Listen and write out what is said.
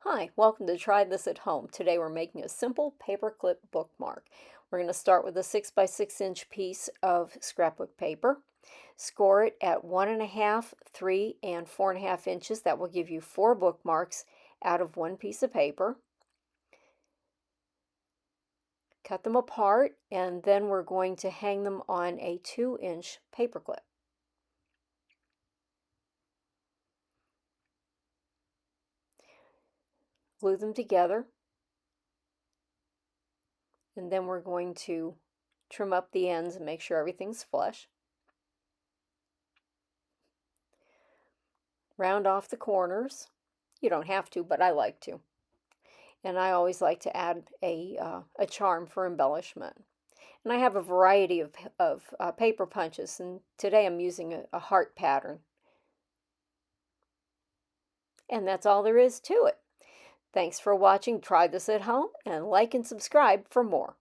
Hi, welcome to Try This at Home. Today we're making a simple paperclip bookmark. We're going to start with a 6 by 6 inch piece of scrapbook paper. Score it at 1.5, 3, and 4.5 inches. That will give you 4 bookmarks out of one piece of paper. Cut them apart, and then we're going to hang them on a 2-inch paperclip. Glue them together, and then we're going to trim up the ends and make sure everything's flush. Round off the corners. You don't have to, but I like to. And I always like to add a charm for embellishment. And I have a variety of paper punches, and today I'm using a heart pattern. And that's all there is to it. Thanks for watching. Try this at home, and like and subscribe for more.